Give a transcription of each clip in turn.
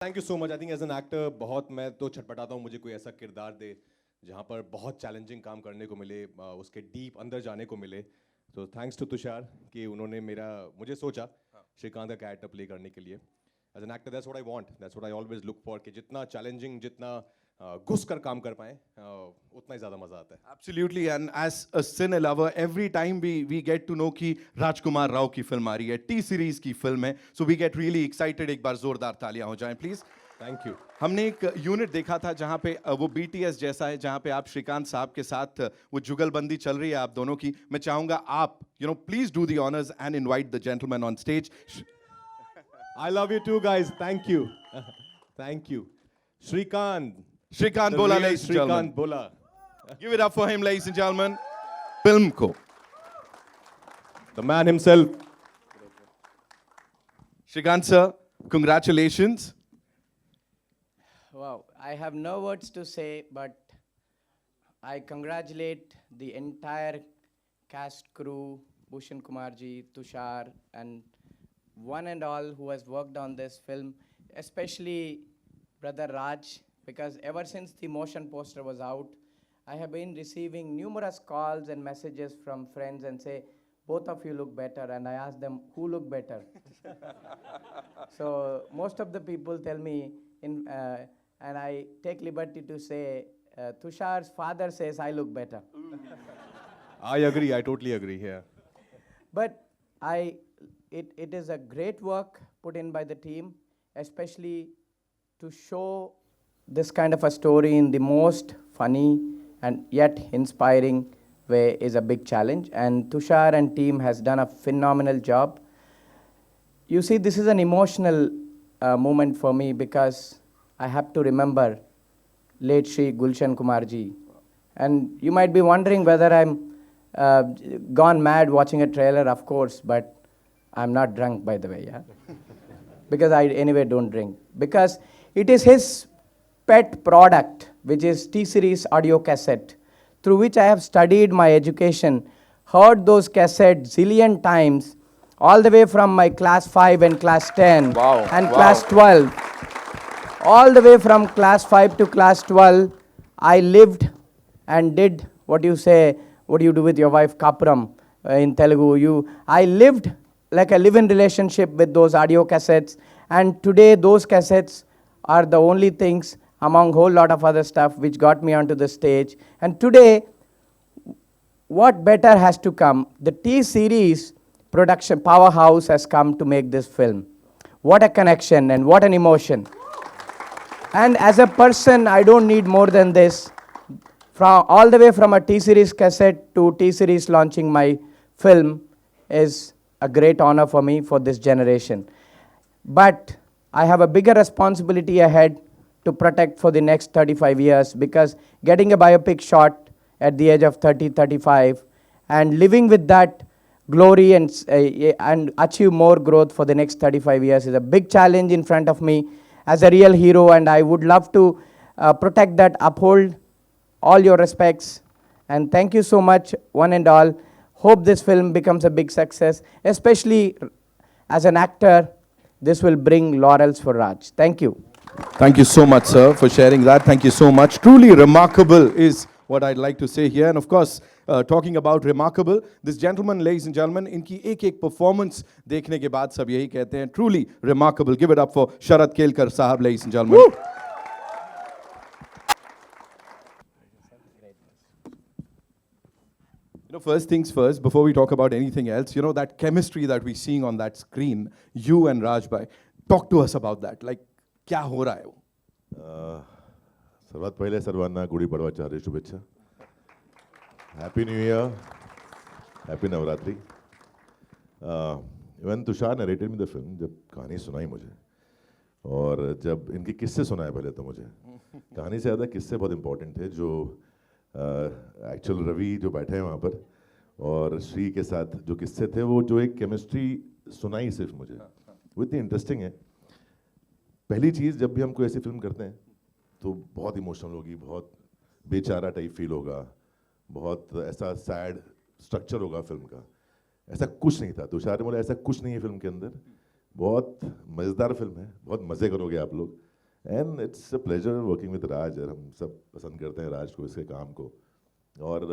Thank you so much. I think as an actor बहुत मैं तो छटपटाता हूँ, मुझे कोई ऐसा किरदार दे जहाँ पर बहुत चैलेंजिंग काम करने को मिले, उसके डीप अंदर जाने को मिले। तो थैंक्स टू तुषार कि उन्होंने मुझे सोचा श्रीकांत का कैरेक्टर प्ले करने के लिए। As an actor that's what I want, that's what I always look for, कि जितना चैलेंजिंग, जितना घुस कर काम कर पाए उतना ही ज़्यादा मज़ा आता है। Absolutely, and as a cine lover, every time we get to know कि राजकुमार राव की फिल्म आ रही है, टी सीरीज की फिल्म है, so we get really excited। एक बार जोरदार तालियां हो जाएं प्लीज। Thank you. हमने एक यूनिट देखा था जहां पे वो बीटीएस जैसा है, जहां पे आप श्रीकांत साहब के साथ वो जुगलबंदी चल रही है आप दोनों की। मैं चाहूंगा आप please do the honours and invite the gentleman on stage. I love you too guys, thank you. Thank you. Srikanth बोला, real ladies and gentlemen, Shrikant बोला। give it up for him, ladies and gentlemen। Film को The man himself. Srikanth sir, congratulations। Wow, I have no words to say, but I congratulate the entire cast crew, Bhushan Kumarji, Tushar, and one and all who has worked on this film, especially Brother Raj, because ever since the motion poster was out, I have been receiving numerous calls and messages from friends and say, both of you look better, and I ask them, who look better? So most of the people tell me, and I take liberty to say, Tushar's father says I look better. I agree, I totally agree here. But it is a great work put in by the team, especially to show this kind of a story in the most funny and yet inspiring way is a big challenge. And Tushar and team has done a phenomenal job. You see, this is an emotional moment for me because I have to remember late Shri Gulshan Kumarji. And you might be wondering whether I'm gone mad watching a trailer, of course, but I'm not drunk, by the way, yeah? Because I anyway don't drink. Because it is his pet product, which is T-Series audio cassette, through which I have studied my education, heard those cassettes zillion times, all the way from my class 5 and class 10 and class 12. All the way from class 5 to class 12, I lived and did what you say, what do you do with your wife, Kapram, in Telugu. I lived like a live-in relationship with those audio cassettes, and today those cassettes are the only things among whole lot of other stuff which got me onto the stage. And today, what better has to come? The T-Series production powerhouse has come to make this film. What a connection and what an emotion. And as a person, I don't need more than this. From all the way from a T-Series cassette to T-Series launching my film is a great honor for me for this generation. But I have a bigger responsibility ahead to protect for the next 35 years, because getting a biopic shot at the age of 30, 35 and living with that glory and achieve more growth for the next 35 years is a big challenge in front of me as a real hero, and I would love to protect that, uphold all your respects, and thank you so much, one and all. Hope this film becomes a big success, especially as an actor. This will bring laurels for Raj. Thank you. Thank you so much, sir, for sharing that. Thank you so much. Truly remarkable is what I'd like to say here. And of course, talking about remarkable, this gentleman, ladies and gentlemen, इनकी एक performance देखने के बाद सब यही कहते हैं, truly remarkable. Give it up for Sharat Kelkar sahab, ladies and gentlemen. Woo! First things first, before we talk about anything else, that chemistry that we're seeing on that screen, you and Raj bhai, talk to us about that. Like, क्या हो रहा है वो? सर्वात पहिले सर्वांना गुढी पाडवाच्या हार्दिक शुभेच्छा. Happy new year, happy Navratri. Even Tushar narrated me the film, जब कहानी सुनाई मुझे और जब इनके किस्से सुनाए पहले तो मुझे कहानी से ज़्यादा किस्से बहुत इंपॉर्टेंट थे. जो एक्चुअल रवि जो बैठे हैं वहाँ पर और श्री के साथ जो किस्से थे, वो जो एक केमिस्ट्री सुनाई सिर्फ मुझे, वो इतनी इंटरेस्टिंग है. पहली चीज़, जब भी हम कोई ऐसी फिल्म करते हैं तो बहुत इमोशनल होगी, बहुत बेचारा टाइप फील होगा, बहुत ऐसा सैड स्ट्रक्चर होगा फिल्म का. ऐसा कुछ नहीं था. तुषार ने बोला ऐसा कुछ नहीं है फिल्म के अंदर, बहुत मज़ेदार फिल्म है, बहुत मज़े करोगे आप लोग. And it's a pleasure working with Raj यार, हम सब पसंद करते हैं राज को, इसके काम को, और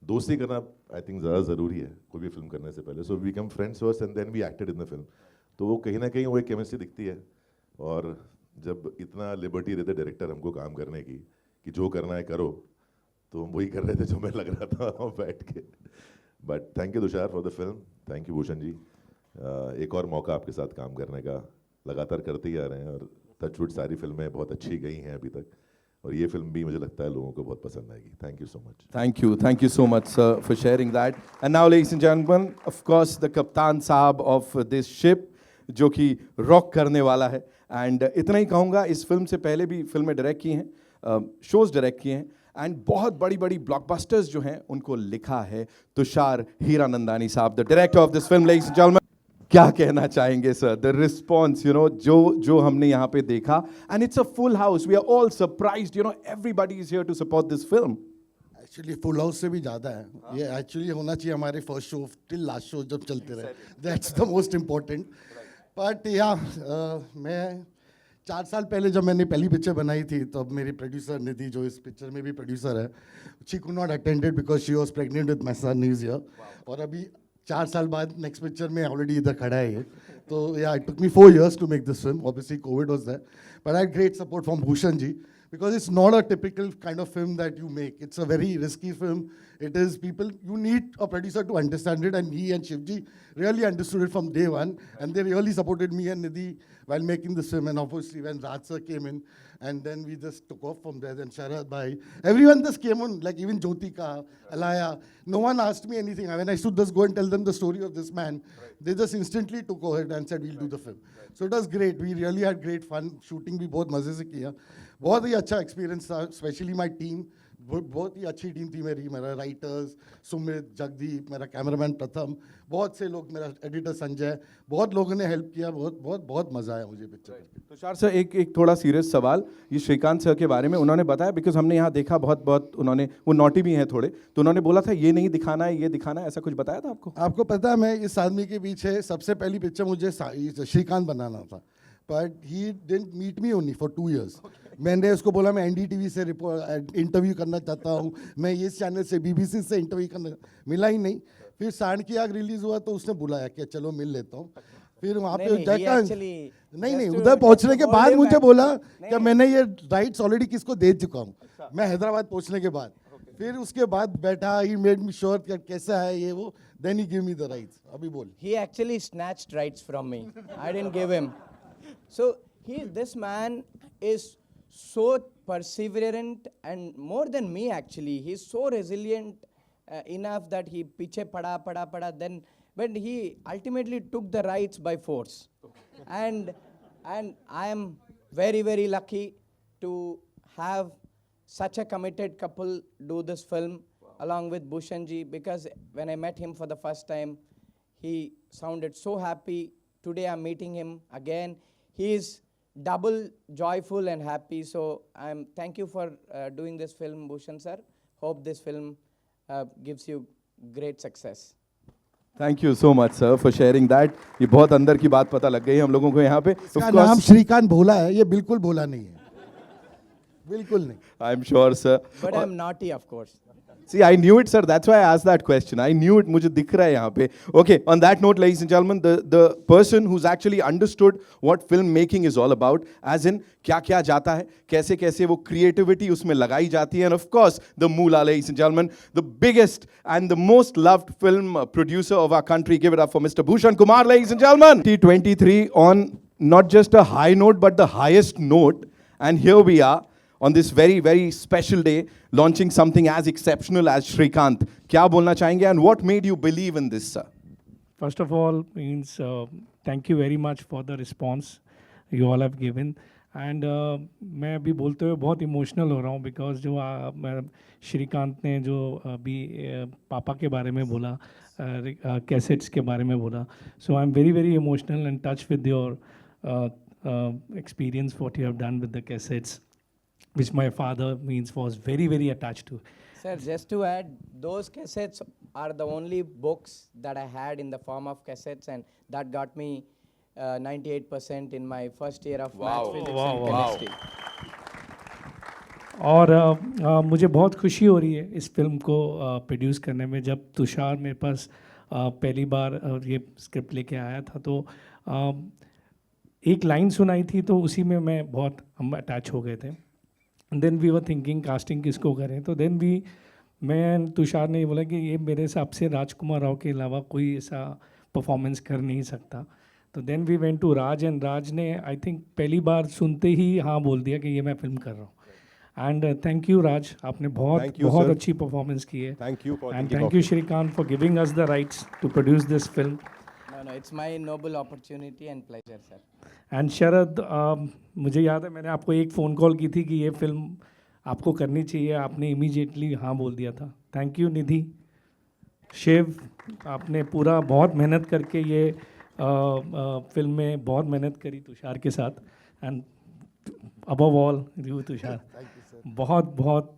दोस्ती करना आई थिंक ज़्यादा ज़रूरी है कोई भी फिल्म करने से पहले. So we come friends first and then we acted in the film. तो वो कहीं ना कहीं वो एक केमिस्ट्री दिखती है, और जब इतना लिबर्टी देते डायरेक्टर हमको काम करने की कि जो करना है करो, तो हम वही कर रहे थे जो मैं लग रहा था बैठ के. But thank you Tushar for the film, thank you Bhushan ji. एक और मौका आपके साथ काम करने का, लगातार करते ही आ रहे हैं, और टचवुड सारी फिल्में बहुत अच्छी गई हैं अभी तक, और ये फिल्म भी मुझे लगता है लोगों को बहुत पसंद आएगी. Thank you so much. Thank you so much, sir, for sharing that. And now, ladies and gentlemen, of course, the Kaptan Saab of this ship, जो कि रॉक करने वाला है. एंड इतना ही कहूँगा, इस फिल्म से पहले भी फिल्में डायरेक्ट की हैं, शोज डायरेक्ट किए हैं, एंड बहुत बड़ी बड़ी ब्लॉकबस्टर्स जो हैं उनको लिखा है तुषार हीरानंदानी साहब, the director of this film. Ladies and gentleman, क्या कहना चाहेंगे sir, the response, you know, जो हमने यहाँ पे देखा, and it's a full house, we are all surprised, you know, everybody is here to support this film. Actually full house से भी ज़्यादा है. ये एक्चुअली होना चाहिए हमारे first show till last show जब चलते रहे. That's the most important. But yeah मैं 4 साल पहले जब मैंने पहली पिक्चर बनाई थी, तब मेरी प्रोड्यूसर निधि, जो इस पिक्चर में भी प्रोड्यूसर है, she could not attended because she was pregnant with my son new year. और अभी 4 साल बाद नेक्स्ट पिक्चर में ऑलरेडी इधर खड़ा है ये. तो yeah it took me 4 years to make this film. Obviously Covid was there, but I had great support from Bhushan ji, because it's not a typical kind of film that you make. It's a very risky film. It is people, you need a producer to understand it, and he and Shivji really understood it from day one, and they really supported me and Nidhi while making this film. And obviously when Raj sir came in, and then we just took off from there. Then Sharad bhai, everyone just came on, like even Jyotika, Alaya, no one asked me anything. When I should just go and tell them the story of this man, they just instantly took over and said we'll do the film. So it was great. We really had great fun. Shooting भी बहुत मजे से किया. बहुत ही अच्छा experience था. Specially my team, बहुत ही अच्छी टीम थी मेरी. मेरा राइटर्स सुमित, जगदीप, मेरा कैमरामैन प्रथम, बहुत से लोग, मेरा एडिटर संजय, बहुत लोगों ने हेल्प किया. बहुत बहुत बहुत मज़ा आया मुझे पिक्चर करके. तुषार सर, एक थोड़ा सीरियस सवाल, ये श्रीकांत सर के बारे में उन्होंने बताया, बिकॉज हमने यहाँ देखा बहुत उन्होंने, वो नॉटी भी हैं थोड़े, तो उन्होंने बोला था ये नहीं दिखाना है, ये दिखाना है, ऐसा कुछ बताया था आपको? आपको पता है, मैं इस आदमी के पीछे सबसे पहली पिक्चर मुझे श्रीकांत बनाना था, but he didn't meet me only for 2 years. मैंने उसको बोला मैं एनडीटीवी से इंटरव्यू करना चाहता हूँ, मैं इस चैनल से, बीबीसी से इंटरव्यू करना, मिला ही नहीं. फिर सांड की आग रिलीज हुआ तो उसने बुलाया कि चलो मिल लेता हूँ. फिर वहाँ पे जाकर नहीं उधर पहुँचने के बाद मुझे बोला कि मैंने ये राइट्स ऑलरेडी किसको दे चुका हूँ. मैं हैदराबाद पहुँचने के बाद, फिर उसके बाद बैठा, ही मेड मी श्योर कि कैसा है ये वो, then he give me the rights. अभी बोल. He actually snatched rights from me. I didn't give him. So this man is so perseverant, and more than me actually. He's so resilient enough that he piche pada. Then, but he ultimately took the rights by force. And I am very, very lucky to have such a committed couple do this film along with Bhushan ji, because when I met him for the first time, he sounded so happy. Today I'm meeting him again. He is double joyful and happy. So thank you for doing this film, Bhushan sir. Hope this film gives you great success. Thank you so much sir for sharing that. ये बहुत अंदर की बात पता लग गई हम लोगों को यहाँ पे. इसका नाम श्रीकांत भोला है, ये बिल्कुल भोला नहीं है, बिल्कुल नहीं. I am sure sir. But I'm naughty, of course. See, I knew it, sir. That's why I asked that question. I knew it. मुझे दिख रहा है यहाँ पे. Okay, on that note, ladies and gentlemen, the person who's actually understood what filmmaking is all about, as in क्या जाता है, कैसे वो creativity उसमें लगाई जाती है, and of course, the Moolah, ladies and gentlemen, the biggest and the most loved film producer of our country. Give it up for Mr. Bhushan Kumar, ladies and gentlemen. 2023 on not just a high note, but the highest note, and here we are on this very, very special day, launching something as exceptional as Shrikant. क्या बोलना चाहेंगे, and what made you believe in this, sir? First of all, thank you very much for the response you all have given. And मैं अभी बोलते हुए बहुत emotional हो रहा हूँ, बिकॉज जो श्रीकांत ने जो अभी पापा के बारे में बोला, कैसेट्स के बारे में बोला, so I am very very emotional and touch with your experience what you have done with the cassettes, which my father was very, very attached to. Sir, just to add, those cassettes are the only books that I had in the form of cassettes, and that got me 98% in my first year of Wow. math, physics Wow, and wow. chemistry. और मुझे बहुत खुशी हो रही है इस film को produce करने में। जब तुषार मेरे पास पहली बार ये स्क्रिप्ट लेके आया था तो एक लाइन सुनाई थी तो उसी में हम अटैच हो गए थे। Then we were thinking casting किसको करें, तो देन मैं तुषार ने ये बोला कि ये मेरे हिसाब से राजकुमार राव के अलावा कोई ऐसा परफॉर्मेंस कर नहीं सकता। तो then we went to Raj and Raj ने आई थिंक पहली बार सुनते ही हाँ बोल दिया कि ये मैं फिल्म कर रहा हूँ। एंड थैंक यू राज, आपने Thank you, बहुत sir. अच्छी परफॉर्मेंस की है। Thank you for and thinking thank of you me. Shrikant for giving us the rights to produce this film. No, it's my noble opportunity and pleasure, sir. And Sharad, मुझे याद है मैंने आपको एक फ़ोन कॉल की थी कि ये फिल्म आपको करनी चाहिए, आपने इमीडिएटली हाँ बोल दिया था। थैंक यू निधि। शिव, आपने पूरा बहुत मेहनत करके ये फिल्म में बहुत मेहनत करी तुषार के साथ। And above all you Tushar, बहुत बहुत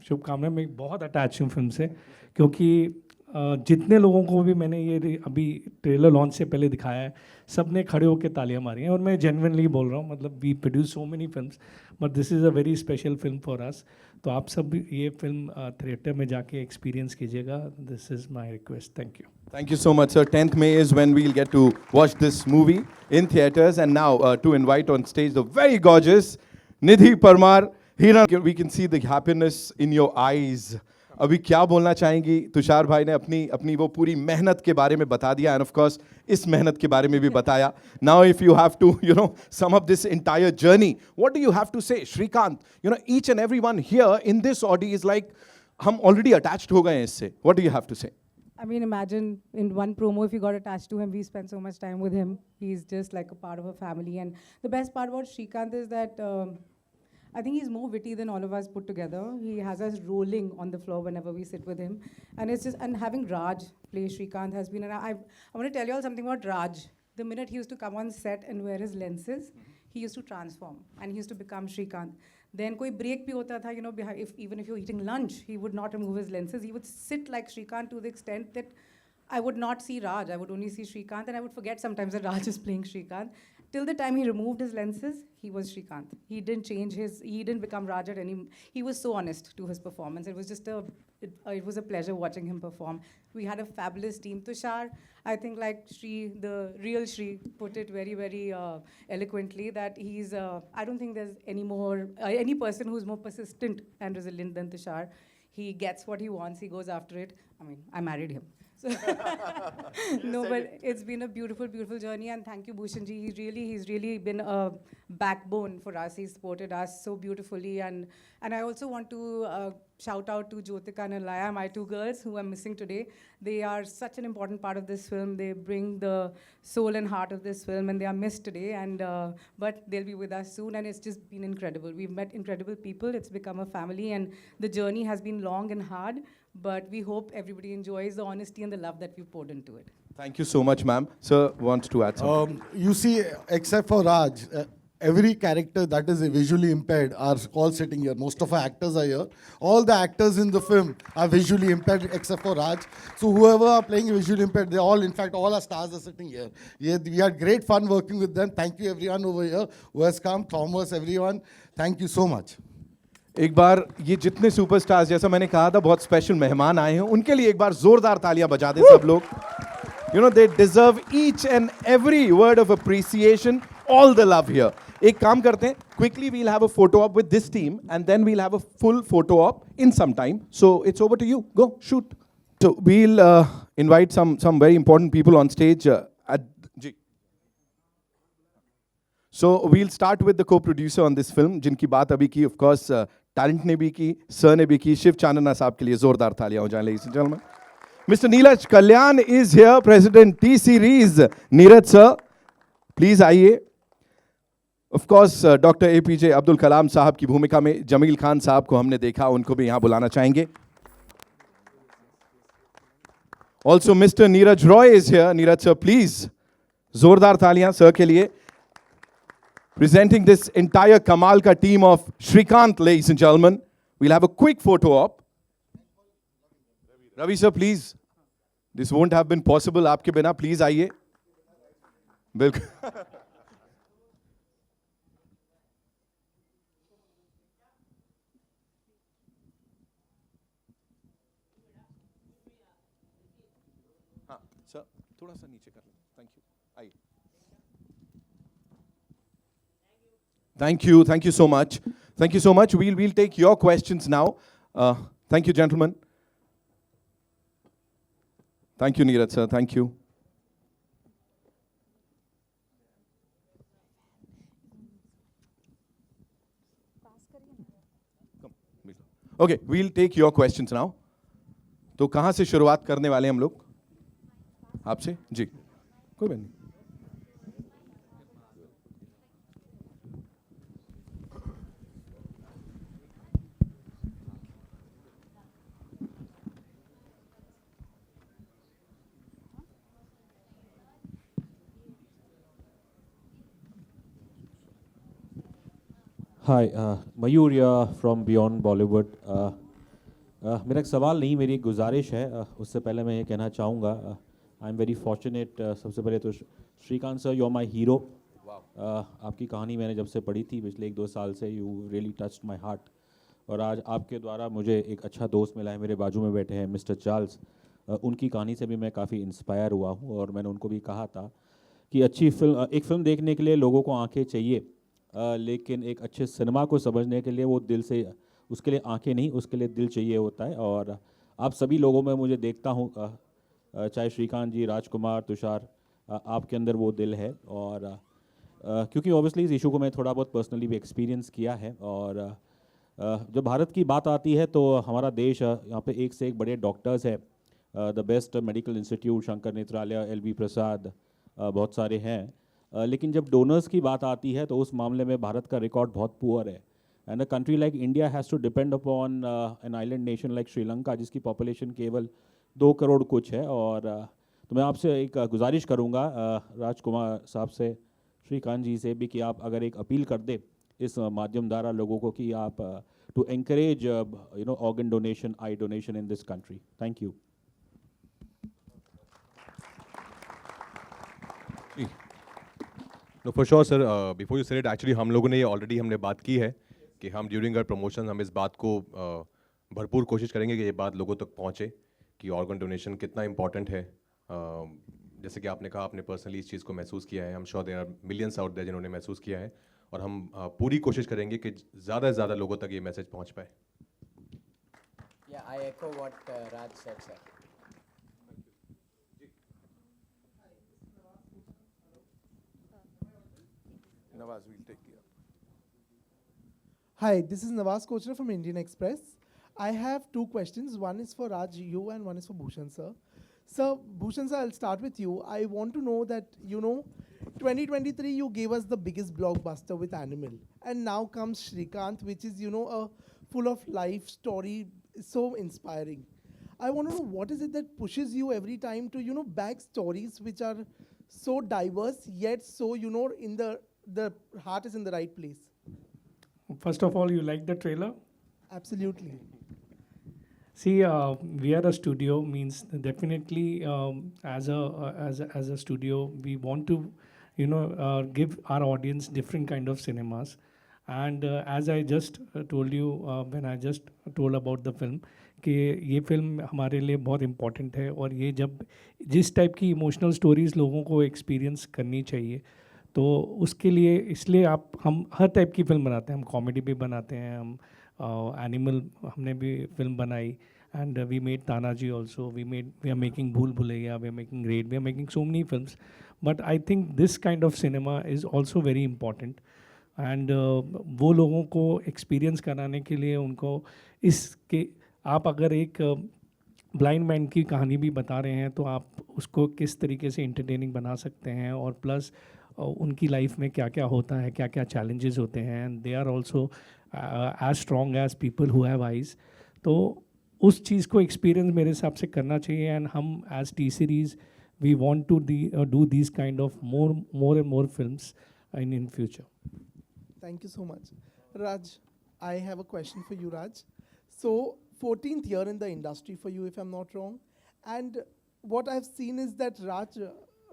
शुभकामनाएं। मैं बहुत अटैच हूँ फिल्म से, क्योंकि जितने लोगों को भी मैंने ये अभी ट्रेलर लॉन्च से पहले दिखाया है, सब ने खड़े होकर तालियां मारी हैं। और मैं जेन्युइनली बोल रहा हूँ, मतलब we produce so many films but this is a very special film for us. तो आप सब भी ये फिल्म थिएटर में जाके एक्सपीरियंस कीजिएगा। This is my request. Thank you. Thank you so much, sir. 10th May is when we'll get to watch this movie in theaters. And now to invite on stage the very gorgeous Nidhi Parmar. Hina, we can see the happiness in your eyes. अभी क्या बोलना चाहेंगी? तुषार भाई ने अपनी वो पूरी मेहनत के बारे में बता दिया, and of course इस मेहनत के बारे में भी बताया. Now if you have to, sum up this entire journey, what do you have to say? Shrikant, each and everyone here in this audience is like, हम already attached हो गए हैं इससे. What do you have to say? I mean, imagine in one promo, if you got attached to him, we spent so much time with him. He's just like a part of a family. And the best part about Shrikant is that I think he's more witty than all of us put together. He has us rolling on the floor whenever we sit with him. And having Raj play Shrikant has been, and I want to tell you all something about Raj. The minute he used to come on set and wear his lenses, he used to transform and he used to become Shrikant. Then koi break bhi hota tha, even if you're eating lunch, he would not remove his lenses. He would sit like Shrikant to the extent that I would not see Raj. I would only see Shrikant, and I would forget sometimes that Raj is playing Shrikant. Till the time he removed his lenses, he was Shrikant. He didn't become Raj at any. He was so honest to his performance. It was just it was a pleasure watching him perform. We had a fabulous team. Tushar, I think like Shri, the real Shri, put it very, very eloquently that he's, I don't think there's any person who's more persistent and resilient than Tushar. He gets what he wants, he goes after it. I mean, I married him. So no, but it's been a beautiful, beautiful journey, and thank you, Bhushanji. He's really been a backbone for us. He's supported us so beautifully, and I also want to shout out to Jyotika and Alaya, my two girls who I'm missing today. They are such an important part of this film. They bring the soul and heart of this film, and they are missed today. And but they'll be with us soon, and it's just been incredible. We've met incredible people. It's become a family, and the journey has been long and hard. But we hope everybody enjoys the honesty and the love that we've poured into it. Thank you so much, ma'am. Sir wants to add something. You see, except for Raj, every character that is visually impaired are all sitting here. Most of our actors are here. All the actors in the film are visually impaired except for Raj. So whoever are playing visually impaired, they all, in fact, all our stars are sitting here. Yeah, we had great fun working with them. Thank you everyone over here who has come. Thomas, everyone. Thank you so much. एक बार ये जितने superstars, जैसा मैंने कहा था, बहुत special मेहमान आए हैं, उनके लिए एक बार जोरदार तालियां बजा दें सब लोग. They deserve each and every word of appreciation, all the love here. एक काम करते हैं, quickly we'll have a photo op with this team and then we'll have a full photo op in some time. So it's over to you. Go, shoot. So we'll invite some very important people on stage. So we'll start with the co-producer on this film, जिनकी बात अभी की, of course, talent ने भी की, sir ने भी की. शिव चांदना साहब के लिए जोरदार तालियां हो जाएं, ladies and gentlemen. Mr. Neeraj Kalyan is here, President T-Series. Neeraj sir, please आइए. Of course, Dr. APJ Abdul Kalam साहब की भूमिका में जमील खान साहब को हमने देखा, उनको भी यहाँ बुलाना चाहेंगे. Also, Mr. Neeraj Roy is here. Neeraj sir, please. जोरदार तालियां sir के लिए. Presenting this entire Kamal ka team of Shrikant, ladies and gentlemen. We'll have a quick photo op. Ravi sir, please. This won't have been possible aapke bina. Please आइए. बिल्कुल. हाँ sir, थोड़ा सा नीचे कर लो. Thank you. आइए. Thank you so much. Thank you so much. We'll take your questions now. Thank you, gentlemen. Thank you, Neeraj sir. Thank you. Okay, we'll take your questions now. तो कहाँ से शुरुआत करने वाले हैं हम लोग? आपसे? जी. कोई बात नहीं. हाय मयूर फ्रॉम बियॉन्ड बॉलीवुड. मेरा एक सवाल नहीं, मेरी एक गुजारिश है. उससे पहले मैं ये कहना चाहूँगा, आई एम वेरी फॉर्चुनेट. सबसे पहले तो Srikanth sir, you are my hero. आपकी कहानी मैंने जब से पढ़ी थी पिछले 1-2 साल से, you really touched my heart. और आज आपके द्वारा मुझे एक अच्छा दोस्त मिला है, मेरे बाजू में बैठे हैं मिस्टर चार्ल्स. उनकी कहानी से भी मैं काफ़ी इंस्पायर हुआ हूँ और मैंने उनको भी कहा था कि अच्छी फिल्म, एक फ़िल्म देखने के लिए लोगों को आंखें चाहिए, लेकिन एक अच्छे सिनेमा को समझने के लिए वो दिल से, उसके लिए आंखें नहीं, उसके लिए दिल चाहिए होता है. और आप सभी लोगों में मुझे देखता हूँ, चाहे श्रीकांत जी, राजकुमार, तुषार, आपके अंदर वो दिल है. और क्योंकि ऑब्वियसली इस इशू को मैं थोड़ा बहुत पर्सनली भी एक्सपीरियंस किया है. और जब भारत की बात आती है तो हमारा देश, यहाँ पे एक से एक बड़े डॉक्टर्स हैं. The best medical institute, Sankara Nethralaya, LV Prasad, बहुत सारे हैं. लेकिन जब डोनर्स की बात आती है तो उस मामले में भारत का रिकॉर्ड बहुत पुअर है. And a country like India has to depend upon an island nation like Sri Lanka, जिसकी पॉपुलेशन केवल 2 करोड़ कुछ है. और तो मैं आपसे एक गुजारिश करूंगा, राजकुमार साहब से, श्रीकांत जी से भी, कि आप अगर एक अपील कर दे इस माध्यम द्वारा लोगों को कि आप to encourage organ donation, eye donation in this country. Thank you. No, for sure, sir. Before you said it, actually हम लोगों ने ये ऑलरेडी हमने बात की है कि हम ड्यूरिंग आवर प्रमोशन हम इस बात को भरपूर कोशिश करेंगे कि ये बात लोगों तक पहुँचे कि ऑर्गन डोनेशन कितना इम्पॉर्टेंट है. जैसे कि आपने कहा, आपने पर्सनली इस चीज़ को महसूस किया है. हम sure there are millions out there जिन्होंने महसूस किया है, और हम पूरी कोशिश करेंगे कि ज़्यादा से ज़्यादा लोगों तक ये मैसेज पहुँच पाए. Yeah, I echo what Raj said, sir. Nawaz, we'll take you. Hi, this is Nawaz Kochra from Indian Express. I have 2 questions. One is for Raj, you, and one is for Bhushan, sir. So, Bhushan, sir, I'll start with you. I want to know that, 2023, you gave us the biggest blockbuster with Animal. And now comes Shrikant, which is, a full of life story, so inspiring. I want to know, what is it that pushes you every time to, back stories which are so diverse, yet so, in the heart is in the right place? First of all, you like the trailer? Absolutely. See, we are a studio, means definitely as a studio, we want to, give our audience different kind of cinemas. And as I just told you, when I just told about the film, कि ये film हमारे लिए बहुत important है, और ये जब जिस टाइप की इमोशनल स्टोरीज़ लोगों को एक्सपीरियंस करनी चाहिए, तो उसके लिए इसलिए हम हर टाइप की फिल्म बनाते हैं. हम कॉमेडी भी बनाते हैं, हम एनिमल हमने भी फिल्म बनाई, and we made Tanaji also, we are making Bhool Bhulaiyaa, we are making Raid, we are making so many films. But I think this kind of cinema is also very important. And वो लोगों को experience कराने के लिए उनको इसके, आप अगर एक ब्लाइंड मैन की कहानी भी बता रहे हैं तो आप उसको किस तरीके से इंटरटेनिंग बना सकते हैं, और प्लस उनकी लाइफ में क्या क्या होता है, क्या क्या चैलेंजेस होते हैं, and they are also as strong as people who have eyes. तो उस चीज़ को एक्सपीरियंस मेरे हिसाब से करना चाहिए. एंड हम as T series we want to do this kind of more and more films in future. Thank you so much. Raj, I have a question for you, Raj. So, 14th year in the industry for you, if I'm not wrong. And what I've seen is that, Raj,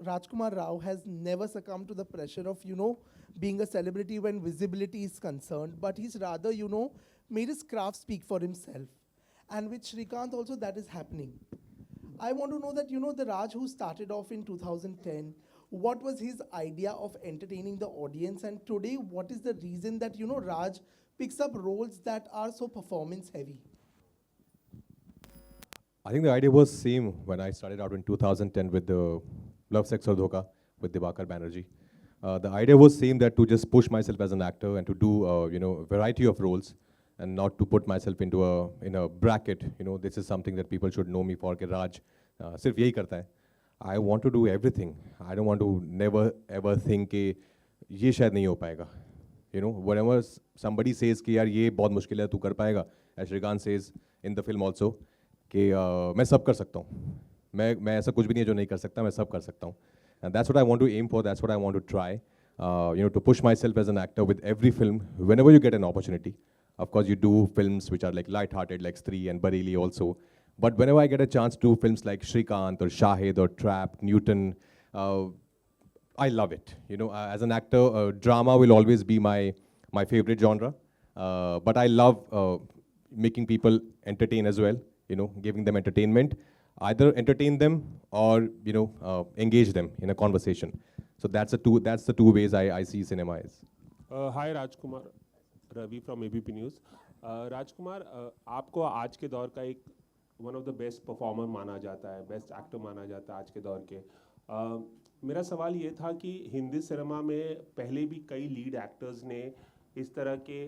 Rajkumar Rao has never succumbed to the pressure of, being a celebrity when visibility is concerned, but he's rather, made his craft speak for himself. And with Shrikant also that is happening. I want to know that, the Raj who started off in 2010, what was his idea of entertaining the audience? And today, what is the reason that, Raj picks up roles that are so performance heavy? I think the idea was same when I started out in 2010 with the Love, Sex or Dhoka with Diwakar Banerjee. The idea was same, that to just push myself as an actor and to do variety of roles and not to put myself into a bracket. This is something that people should know me for. कि Raj सिर्फ यही करता है. I want to do everything. I don't want to never ever think कि ये शायद नहीं हो पाएगा. Whenever somebody says कि यार ये बहुत मुश्किल है, तू कर पाएगा, as Shrikant says in the film also, कि मैं सब कर सकता हूँ. मैं ऐसा कुछ भी नहीं है जो नहीं कर सकता, मैं सब कर सकता हूँ. And that's what I want to aim for, that's what I want to try. To push myself as an actor with every film, whenever you get an opportunity. Of course, you do films which are like light-hearted, like Stree and Bareilly also. But whenever I get a chance to do films like Shrikant or Shahid or Trap, Newton, I love it. As an actor, drama will always be my favorite genre. But I love making people entertain as well, giving them entertainment. Either entertain them or, engage them in a conversation. So that's the two ways I see cinema is. Hi Rajkumar, Ravi from ABP News. Rajkumar, आपको आज के दौर का एक one of the best performer माना जाता है, best actor माना जाता है आज के दौर के. मेरा सवाल ये था कि हिंदी सिनेमा में पहले भी कई लीड एक्टर्स ने इस तरह के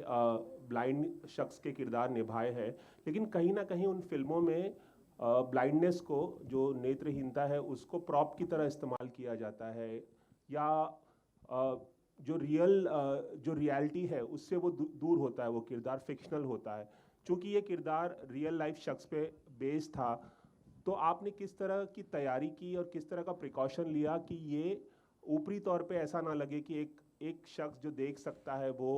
ब्लाइंड शख्स के किरदार निभाए हैं, लेकिन कहीं ना कहीं उन फिल्मों में ब्लाइंडनेस को, जो नेत्रहीनता है, उसको प्रॉप की तरह इस्तेमाल किया जाता है, या जो रियलिटी है उससे वो दूर होता है, वो किरदार फिक्शनल होता है. चूँकि ये किरदार रियल लाइफ शख्स पे बेस्ड था, तो आपने किस तरह की तैयारी की और किस तरह का प्रिकॉशन लिया कि ये ऊपरी तौर पे ऐसा ना लगे कि एक शख्स जो देख सकता है वो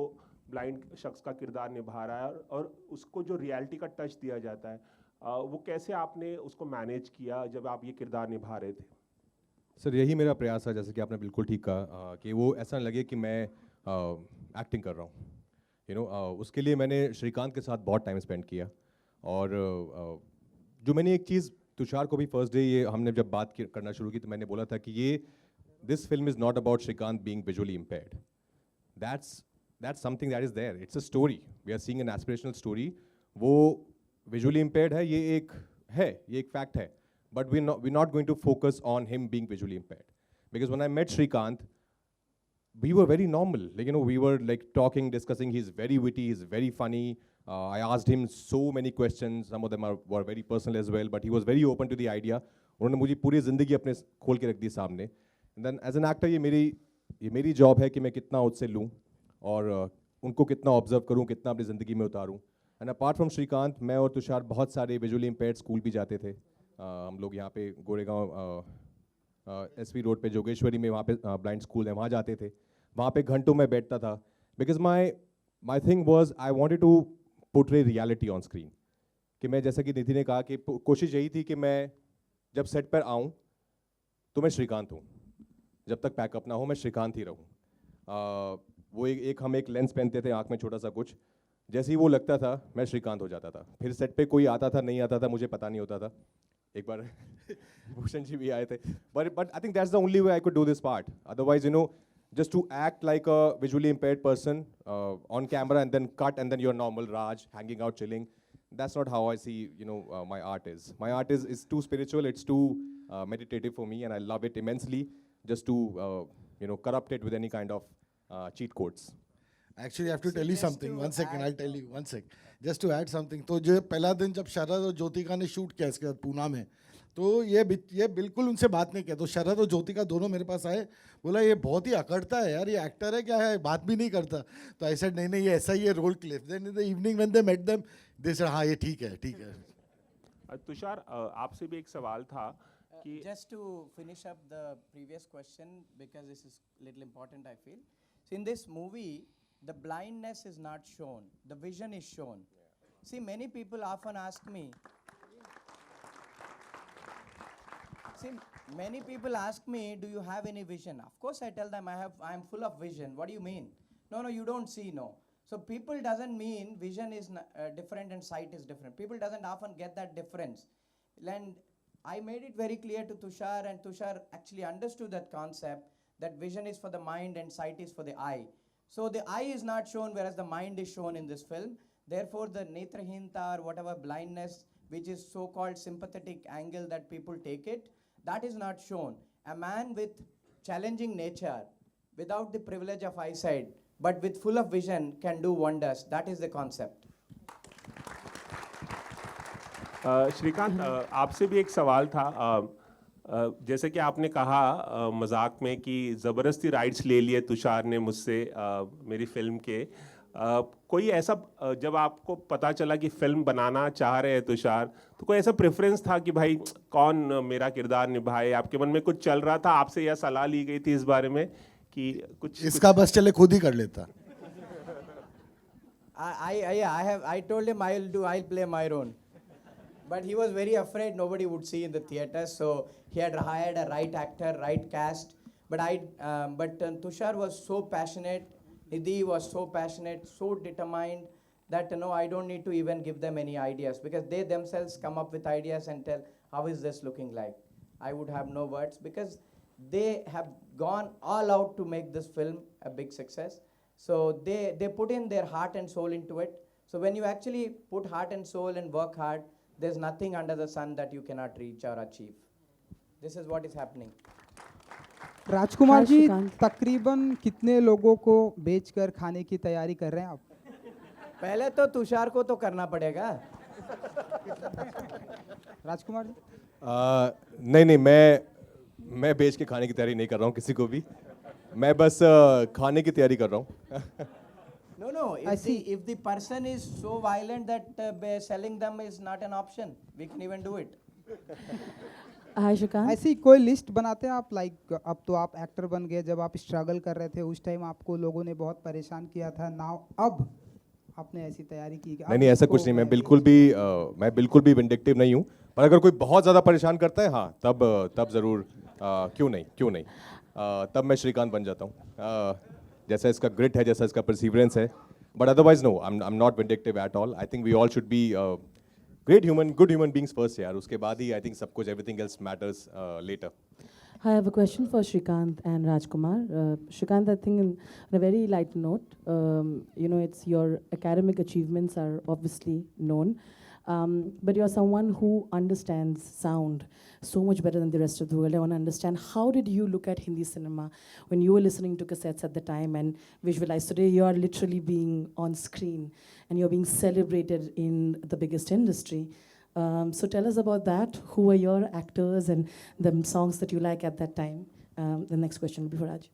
ब्लाइंड शख्स का किरदार निभा रहा है, और उसको जो रियलिटी का टच दिया जाता है, वो कैसे आपने उसको मैनेज किया जब आप ये किरदार निभा रहे थे? सर, यही मेरा प्रयास है, जैसे कि आपने बिल्कुल ठीक कहा, कि वो ऐसा ना लगे कि मैं एक्टिंग कर रहा हूँ. उसके लिए मैंने श्रीकांत के साथ बहुत टाइम स्पेंड किया. और जो मैंने एक चीज़ तुषार को भी फर्स्ट डे ये हमने जब बात करना शुरू की, तो मैंने बोला था कि this film is not about Srikanth being visually impaired. That's something that is there. It's a story. We are seeing an aspirational story. वो विजुअली इम्पेयर्ड है, ये एक फैक्ट है. But we're not going to focus on him being visually impaired. Because when I met Shrikant, we were very normal. Like, we were like talking, discussing. He's very witty, he's very funny. I asked him so many questions. Some of them were very personal as well. But he was very open to the idea. उन्होंने मुझे पूरी ज़िंदगी अपने खोल के रख दी सामने. And then as an actor, ये मेरी जॉब है कि मैं कितना उससे लूँ और उनको कितना ऑब्जर्व करूँ, कितना अपनी ज़िंदगी में उतारूँ. And apart from Shrikant, मैं और तुषार बहुत सारे विजुअली इम्पेयर्ड स्कूल भी जाते थे. हम लोग यहाँ पे गोरेगांव SV रोड पे जोगेश्वरी में वहाँ पे ब्लाइंड स्कूल है, वहाँ जाते थे. वहाँ पे घंटों में बैठता था. Because my thing was I wanted to portray reality on screen. कि मैं, जैसा कि निधि ने कहा, कि कोशिश यही थी कि मैं जब सेट पर आऊँ तो मैं श्रीकांत हूँ, जब तक पैकअप ना हो मैं श्रीकांत ही रहूँ. वो हम एक लेंस पहनते थे आँख में छोटा सा कुछ, जैसे ही वो लगता था मैं श्रीकांत हो जाता था. फिर सेट पे कोई आता था नहीं आता था मुझे पता नहीं होता था. एक बार भूषण जी भी आए थे. But I think that's the only way I could do this part. Otherwise, just to act like a visually impaired person on camera and then cut and then you're normal Raj hanging out chilling. That's not how I see, my art is. My art is too spiritual. It's too meditative for me, and I love it immensely. Just to, corrupt it with any kind of cheat codes. Actually, I have to tell you something. 1 second, I'll tell you. 1 sec. Just to add something. तो जो पहला दिन जब शरद और ज्योतिका ने shoot किया इसके बाद पूना में, तो ये बिल्कुल उनसे बात नहीं किया. तो शरद और ज्योतिका दोनों मेरे पास आए, बोला ये बहुत ही अकड़ता है यार, ये एक्टर है क्या है, बात भी नहीं करता. तो आई सेड नहीं ये ऐसा ही है, role clip. Then in the evening when they met them, they said हाँ ये ठीक है. तुषार, आपसे भी एक सवाल था कि just to finish up the previous question, because this is little important, I feel. So in this movie, the blindness is not shown, the vision is shown. See, many people often ask me, See, many people ask me, do you have any vision? Of course, I tell them I'm full of vision. What do you mean? No, you don't see, no. So people doesn't mean vision is different and sight is different. People doesn't often get that difference. And I made it very clear to Tushar, and Tushar actually understood that concept, that vision is for the mind and sight is for the eye. So the eye is not shown, whereas the mind is shown in this film. Therefore, the netrahinta or whatever blindness, which is so-called sympathetic angle that people take it, that is not shown. A man with challenging nature, without the privilege of eyesight, but with full of vision, can do wonders. That is the concept. Shrikant, आपसे भी एक सवाल था। जैसे कि आपने कहा मजाक में कि ज़बरदस्ती राइट्स ले लिए तुषार ने मुझसे मेरी फिल्म के। कोई ऐसा जब आपको पता चला कि फिल्म बनाना चाह रहे हैं तुषार, तो कोई ऐसा प्रेफरेंस था कि भाई कौन मेरा किरदार निभाए? आपके मन में कुछ चल रहा था? आपसे यह सलाह ली गई थी इस बारे में कि इसका बस चले खुद ही कर लेता। I told him I'll play my own. But he was very afraid nobody would see in the theater, so he had hired a right actor, right cast. But Tushar was so passionate, Nidhi was so passionate, so determined that I don't need to even give them any ideas, because they themselves come up with ideas and tell, how is this looking like? I would have no words, because they have gone all out to make this film a big success. So they put in their heart and soul into it. So when you actually put heart and soul and work hard, there's nothing under the sun that you cannot reach or achieve. This is what is happening. Rajkumar ji, तकरीबन कितने लोगों को बेचकर खाने की तैयारी कर रहे हैं आप? पहले तो तुषार को तो करना पड़ेगा। राजकुमार जी? नहीं, मैं बेच के खाने की तैयारी नहीं कर रहा हूँ किसी को भी। मैं बस खाने की तैयारी कर रहा हूँ। No. If the person is so violent that selling them is not an option, we can even do it. ऐसी कोई लिस्ट बनाते हैं आप? लाइक अब तो आप एक्टर बन गए, जब आप स्ट्रगल कर रहे थे उस टाइम आपको लोगों ने बहुत परेशान किया था। नाउ अब आपने ऐसी तैयारी की? नहीं, ऐसा कुछ नहीं। मैं बिल्कुल भी विंडिक्टिव नहीं हूँ। पर अगर कोई बहुत ज़्यादा परेशान करता है, हाँ, तब ज़रूर क्यों नहीं तब मैं श्रीकांत बन जाता हूँ। जैसा इसका ग्रिट है, जैसा इसका परसिवरेंस है। But otherwise, no, I'm not vindictive at all. I think we all should be good human beings first, यार। उसके बाद ही I think सब कुछ, everything else matters later. I have a question for Shrikant and Rajkumar. Shrikant, I think on a very light note, it's your academic achievements are obviously known, but you're someone who understands sound so much better than the rest of the world. I want to understand, how did you look at Hindi cinema when you were listening to cassettes at the time and visualize? Today you are literally being on screen and you're being celebrated in the biggest industry. So tell us about that. Who were your actors and the songs that you like at that time? The next question will be for Raj.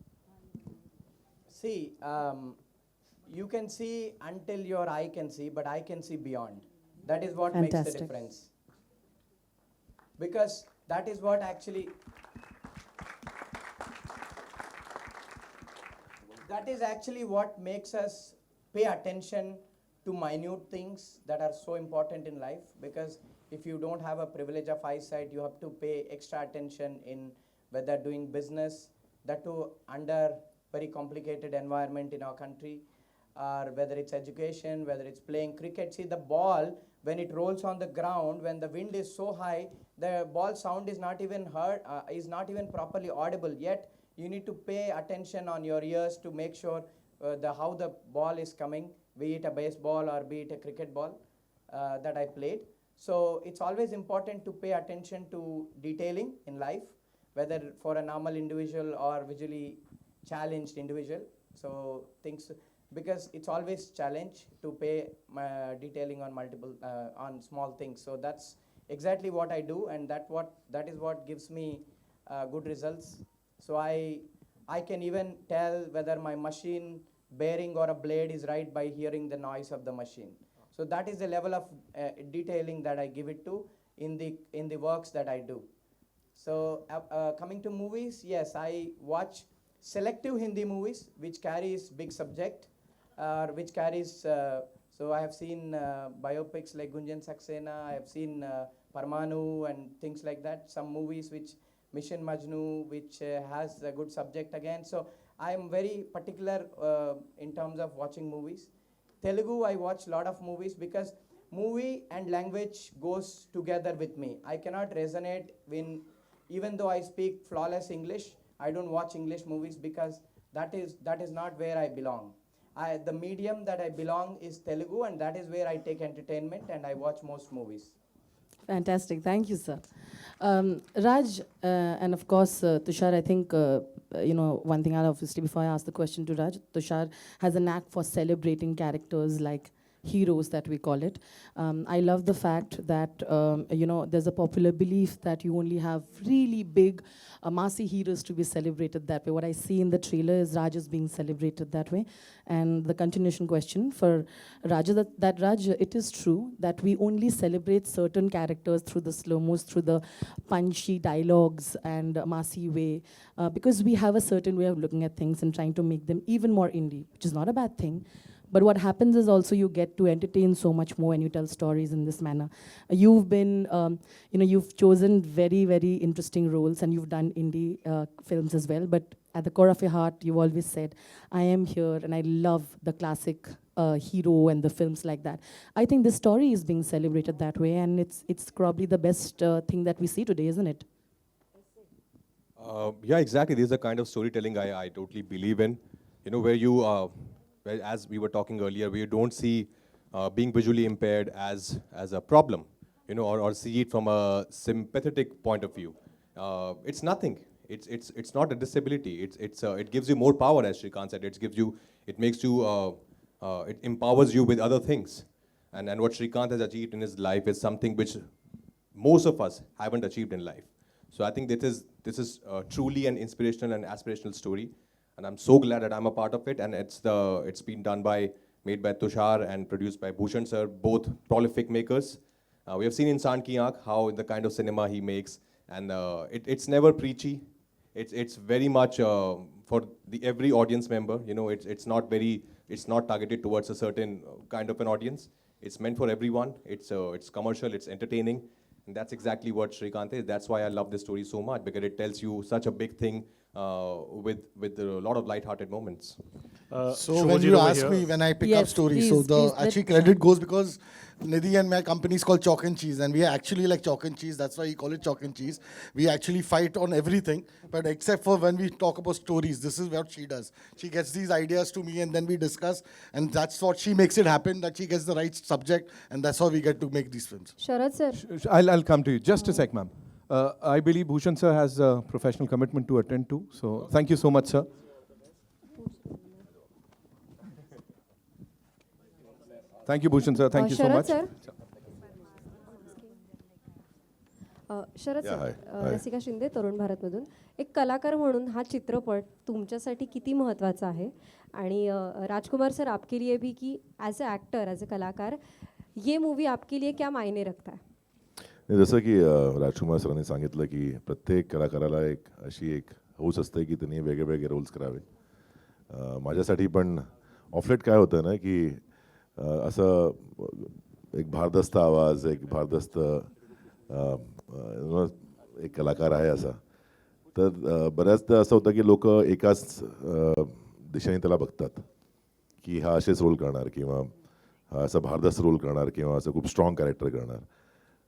See, you can see until your eye can see, but I can see beyond. That is what makes the difference. Because that is what actually what makes us pay attention to minute things that are so important in life. Because if you don't have a privilege of eyesight, you have to pay extra attention in whether doing business, that too under very complicated environment in our country, or whether it's education, whether it's playing cricket. See, the ball, when it rolls on the ground, when the wind is so high, the ball sound is not even heard, is not even properly audible. Yet you need to pay attention on your ears to make sure how the ball is coming, be it a baseball or be it a cricket ball that I played. So it's always important to pay attention to detailing in life, whether for a normal individual or visually challenged individual. So things, because it's always challenge to pay detailing on on small things. So that's exactly what I do, and that is what gives me good results. So I can even tell whether my machine bearing or a blade is right by hearing the noise of the machine. So that is the level of detailing that I give it to in the works that I do. So coming to movies, yes, I watch selective Hindi movies which carries big subject, which carries. So I have seen biopics like Gunjan Saxena. I have seen Parmanu and things like that. Some movies which Mission Majnu, which has a good subject again. So I am very particular in terms of watching movies. Telugu, I watch a lot of movies because movie and language goes together with me. I cannot resonate when, even though I speak flawless English, I don't watch English movies because that is not where I belong. The medium that I belong is Telugu, and that is where I take entertainment and I watch most movies. Fantastic. Thank you, sir. Raj, and of course, Tushar, I think, one thing I'll obviously, before I ask the question to Raj, Tushar has a knack for celebrating characters like heroes, that we call it. I love the fact that, there's a popular belief that you only have really big, massy heroes to be celebrated that way. What I see in the trailer is Raj is being celebrated that way. And the continuation question for Raj, that Raj, it is true that we only celebrate certain characters through the slow-mos, through the punchy dialogues and massy way, because we have a certain way of looking at things and trying to make them even more indie, which is not a bad thing. But what happens is also you get to entertain so much more when you tell stories in this manner. You've been, you've chosen very, very interesting roles, and you've done indie films as well. But at the core of your heart, you've always said, I am here and I love the classic hero and the films like that. I think this story is being celebrated that way, and it's probably the best thing that we see today, isn't it? Yeah, exactly. This is the kind of storytelling I totally believe in. Where you... as we were talking earlier, where you don't see being visually impaired as a problem, or see it from a sympathetic point of view. It's nothing. It's not a disability. It gives you more power, as Shrikant said. It makes you, it empowers you with other things. And what Shrikant has achieved in his life is something which most of us haven't achieved in life. So I think this is truly an inspirational and aspirational story. And I'm so glad that I'm a part of it, and it's been made by Tushar and produced by Bhushan sir, both prolific makers. We have seen in Insaan Ki Aankh how the kind of cinema he makes, and it's never preachy. It's very much for every audience member. It's not targeted towards a certain kind of an audience. It's meant for everyone. It's commercial. It's entertaining, and that's exactly what Shrikant is. That's why I love this story so much, because it tells you such a big thing. With a lot of light-hearted moments. So when you ask me when I pick up stories, so the actually credit goes because Nidhi and my company is called Chalk and Cheese, and we are actually like chalk and cheese. That's why we call it Chalk and Cheese. We actually fight on everything, but except for when we talk about stories, this is what she does. She gets these ideas to me, and then we discuss, and that's what she makes it happen. That she gets the right subject, and that's how we get to make these films. Sharad sir, I'll come to you. Just a sec, ma'am. I believe Bhushan sir has a professional commitment to attend to. So thank you so much, sir. Thank you, Bhushan sir. Thank you so much. Sir. Sharad Yeah, sir, hi. रसिका शिंदे तरुण भारतमधून एक कलाकार म्हणून हा चित्रपट तुमच्यासाठी किती महत्त्वाचा आहे आणि राजकुमार सर आपके लिए भी कि as a actor as a कलाकार ये मूवी आपके लिए क्या मायने रखता है? जसं की राजकुमार सरांनी सांगितलं की प्रत्येक कलाकाराला अशी एक हौस असते की त्यांनी वेगळे वेगळे रोल्स करावे. माझ्यासाठी पण ऑफलेट काय होतं ना की असं एक भारदस्त आवाज, एक भारदस्त एक कलाकार आहे असा, तर बऱ्याचदा असं होतं की लोक एकाच दिशेने त्याला बघतात की हा असेच रोल करणार, किंवा हा असा भारदस्त रोल करणार, किंवा असं खूप स्ट्रॉंग कॅरेक्टर करणार.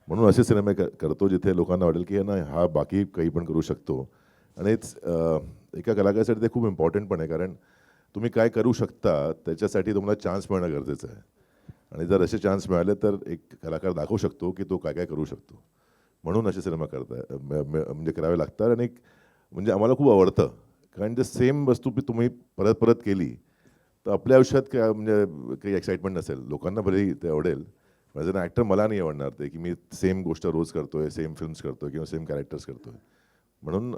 म्हणून असे सिनेमे करतो जिथे लोकांना वाटेल की ना हा बाकी काही पण करू शकतो. आणि एका कलाकारासाठी ते खूप इम्पॉर्टंट पण आहे, कारण तुम्ही काय करू शकता त्याच्यासाठी तुम्हाला चान्स मिळणं गरजेचं आहे. आणि जर असे चान्स मिळाले तर एक कलाकार दाखवू शकतो की तो काय काय करू शकतो. म्हणून असे सिनेमा म्हणजे करावे लागतात. आणि म्हणजे आम्हाला खूप आवडतं, कारण ते सेम वस्तू तुम्ही परत परत केली तर आपल्या आयुष्यात काय म्हणजे काही एक्साइटमेंट नसेल. लोकांना भले ते आवडेल, ॲज अन ॲक्टर मला नाही आवडणार ते की मी सेम गोष्ट रोज करतोय, सेम फिल्म्स करतोय किंवा सेम कॅरेक्टर्स करतोय. म्हणून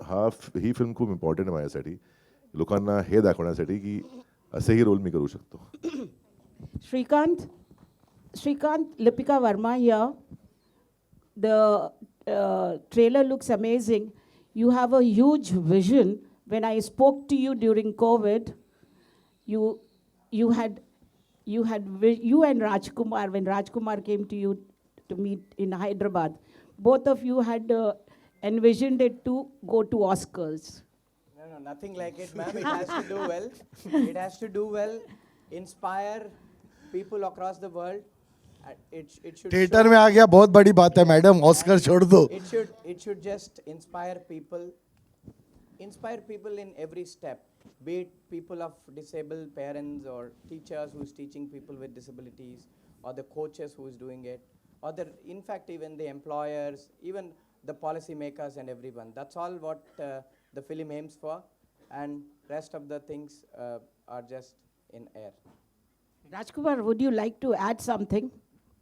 ही फिल्म खूप इम्पॉर्टंट आहे माझ्यासाठी, लोकांना हे दाखवण्यासाठी की असेही रोल मी करू शकतो. Shrikant, Lipika Verma here. The trailer looks amazing. You have a huge vision. When I spoke to you during COVID, you and Rajkumar, when Rajkumar came to you to meet in Hyderabad, both of you had envisioned it to go to Oscars? No, nothing like it, ma'am. It has to do well. It has to do well, inspire people across the world. It should. Theatre में आ गया बहुत बड़ी बात है madam, Oscar छोड़ दो. It should just inspire people in every step. Be it people of disabled parents or teachers who's teaching people with disabilities, or the coaches who's doing it, or in fact even the employers, even the policy makers and everyone. That's all what the film aims for, and rest of the things are just in air. Rajkumar, would you like to add something?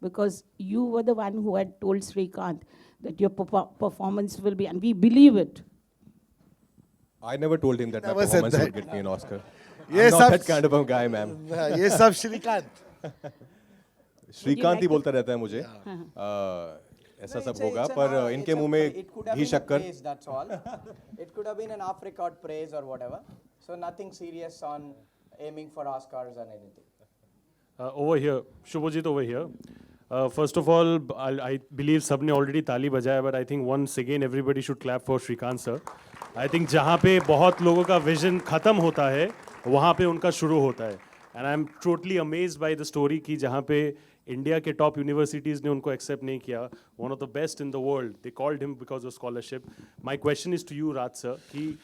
Because you were the one who had told Srikanth that your performance will be, and we believe it. I never told him that my Never said performance that. would get me an Oscar. Yes, I'm not that kind of a guy, ma'am. ये सब श्रीकांत. श्रीकांत ही बोलता रहता है मुझे ऐसा सब होगा, पर इनके मुंह में घी शक्कर. That's all. It could have been an off-record praise or whatever. So nothing serious on aiming for Oscars or anything. Over here, Shubhajit over here. First of all, I believe सबने already ताली बजाया, but I think once again everybody should clap for Srikanth sir. I think जहाँ पे बहुत लोगों का vision खत्म होता है, वहाँ पे उनका शुरू होता है. And I'm totally amazed by the story कि जहाँ पे इंडिया के top universities ने उनको accept नहीं किया. One of the best in the world. They called him because of scholarship. My question is to you, Raj sir, कि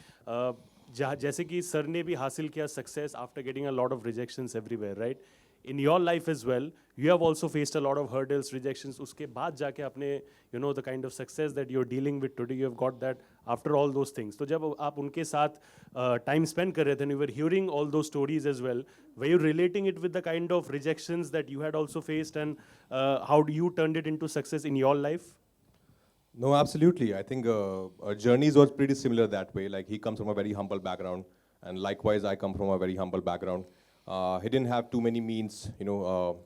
जैसे कि सर ने भी हासिल किया success after getting a lot of rejections everywhere, right? In your life as well, you have also faced a lot of hurdles, rejections. उसके बाद जाके अपने, you know, the kind of success that you're dealing with today, you have got that after all those things. तो जब आप उनके साथ time spend कर रहे थे, and you were hearing all those stories as well, were you relating it with the kind of rejections that you had also faced, and how do you turned it into success in your life? No, absolutely. I think our journeys was pretty similar that way. Like he comes from a very humble background, and likewise I come from a very humble background. He didn't have too many means, you know,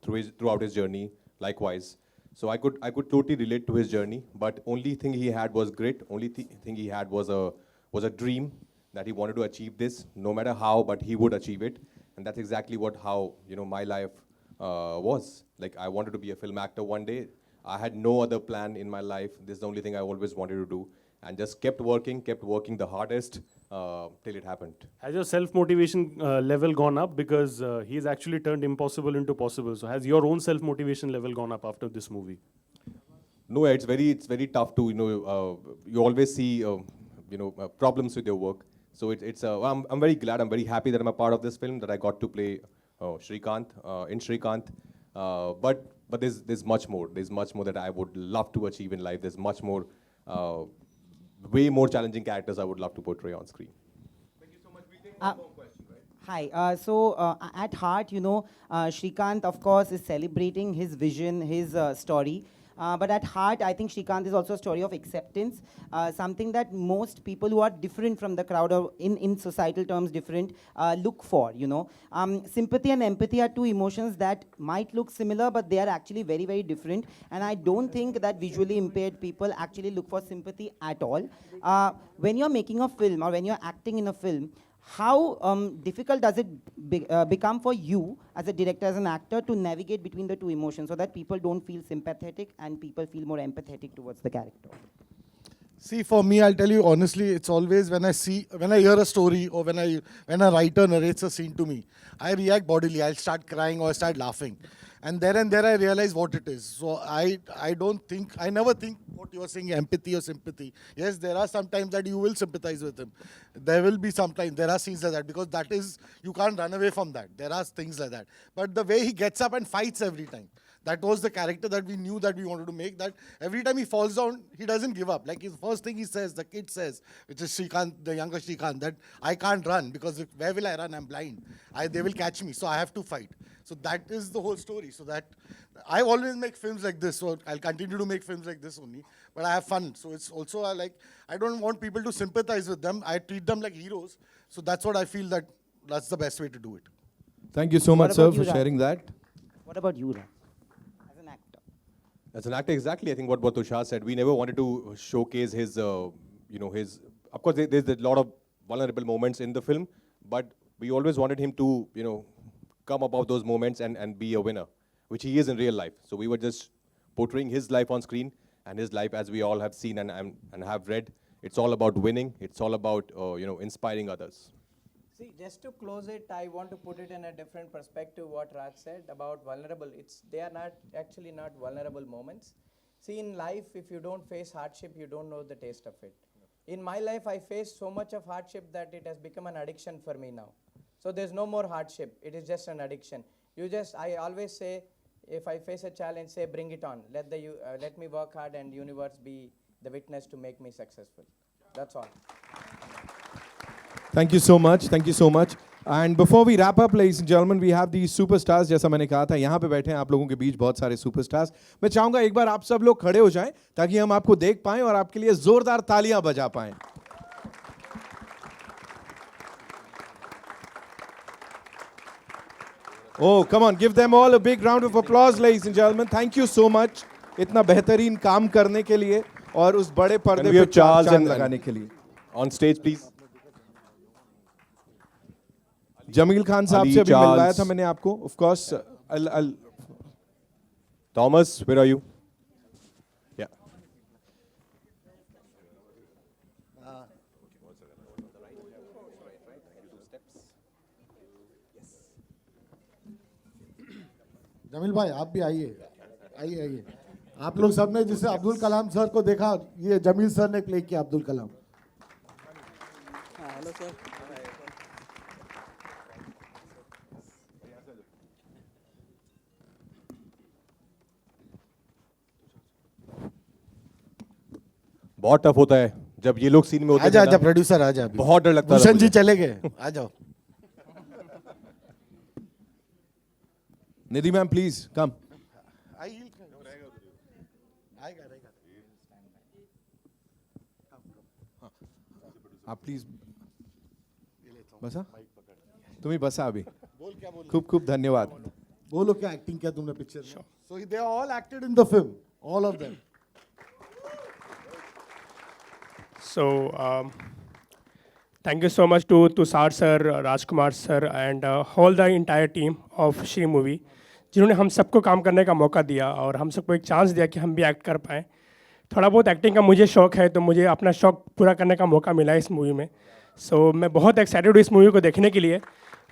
throughout his journey. Likewise, so I could totally relate to his journey. But only thing he had was grit. Only thing he had was a dream that he wanted to achieve this, no matter how, but he would achieve it. And that's exactly how my life was. Like I wanted to be a film actor one day. I had no other plan in my life. This is the only thing I always wanted to do, and just kept working the hardest till it happened. Has your self-motivation level gone up? Because he's actually turned impossible into possible. So has your own self-motivation level gone up after this movie? No, it's very tough to, you always see, problems with your work. So I'm very glad, I'm very happy that I'm a part of this film, that I got to play Srikanth, in Srikanth. But there's much more. There's much more that I would love to achieve in life. There's much more, way more challenging characters I would love to portray on screen. Thank you so much. We'll take one more question, right? Hi. So at heart, Srikanth, of course, is celebrating his vision, his story. But at heart, I think Srikanth is also a story of acceptance, something that most people who are different from the crowd, or in societal terms different, look for, Sympathy and empathy are two emotions that might look similar, but they are actually very, very different. And I don't think that visually impaired people actually look for sympathy at all. When you're making a film, or when you're acting in a film, how difficult does it become for you as a director, as an actor, to navigate between the two emotions so that people don't feel sympathetic and people feel more empathetic towards the character? See, for me, I'll tell you honestly, it's always when I hear a story, or when a writer narrates a scene to me, I react bodily. I'll start crying or I start laughing. And there I realize what it is. So I never think what you are saying, empathy or sympathy. Yes, there are some times that you will sympathize with him. There will be sometimes, there are scenes like that, because that is, you can't run away from that. There are things like that. But the way he gets up and fights every time, that was the character that we knew that we wanted to make, that every time he falls down, he doesn't give up. Like his first thing he says, the kid says, which is Srikanth, the younger Srikanth, that I can't run because where will I run? I'm blind. They will catch me, so I have to fight. So that is the whole story. So that I always make films like this, so I'll continue to make films like this only. But I have fun. So it's also I don't want people to sympathize with them. I treat them like heroes. So that's what I feel that's the best way to do it. Thank you so much, sir, for sharing that. What about you, Raj? As an actor? As an actor, exactly. I think what Tushar said. We never wanted to showcase his, his. Of course, there's a lot of vulnerable moments in the film, but we always wanted him to, come above those moments and be a winner, which he is in real life. So we were just portraying his life on screen, and his life, as we all have seen and have read, it's all about winning. It's all about inspiring others. See, just to close it, I want to put it in a different perspective. What Raj said about vulnerable, they are not vulnerable moments. See, in life, if you don't face hardship, you don't know the taste of it. In my life, I faced so much of hardship that it has become an addiction for me now. So there's no more hardship. It is just an addiction. I always say, if I face a challenge, say, bring it on. Let me work hard and universe be the witness to make me successful. That's all. Thank you so much. Thank you so much. And before we wrap up, ladies and gentlemen, we have these superstars. जैसा मैंने कहा था, यहाँ पे बैठे हैं आप लोगों के बीच बहुत सारे superstars. मैं चाहूँगा एक बार आप सब लोग खड़े हो जाएं ताकि हम आपको देख पाएं और आपके लिए जोरदार तालियां बजा पाएं. Oh, come on, give them all a big round of applause, ladies and gentlemen. Thank you so much. इतना बेहतरीन काम करने के लिए और उस बड़े पर्दे पे चांद लगाने के लिए. On stage, please. Jameel Khan साहब से भी मिलवाया था मैंने आपको. Of course, Thomas, where are you? Yeah. Jameel भाई आप भी आइए आइए. आप लोग सबने जिसे अब्दुल कलाम सर को देखा, ये जमील सर ने प्ले किया अब्दुल कलाम. Hello sir. बहुत टफ होता है जब ये लोग सीन में होते हैं. आजा प्रोड्यूसर आजा. बहुत डर लगता है. भूषण जी चले गए, आ जाओ. निधि मैम प्लीज कम. आप प्लीज बसा. तुम्ही बसा अभी. खूप खूप धन्यवाद. बोलो क्या एक्टिंग किया तुमने पिक्चर में. So they are all acted in the film, all of them. So, thank you so much to Tushar sir, Rajkumar sir, and all the entire team of Shri Movie, जिन्होंने हम सबको काम करने का मौका दिया और हम सबको एक चांस दिया कि हम भी एक्ट कर पाएँ. थोड़ा बहुत एक्टिंग का मुझे शौक है, तो मुझे अपना शौक पूरा करने का मौका मिला इस मूवी में. सो मैं बहुत एक्साइटेड हूँ इस मूवी को देखने के लिए.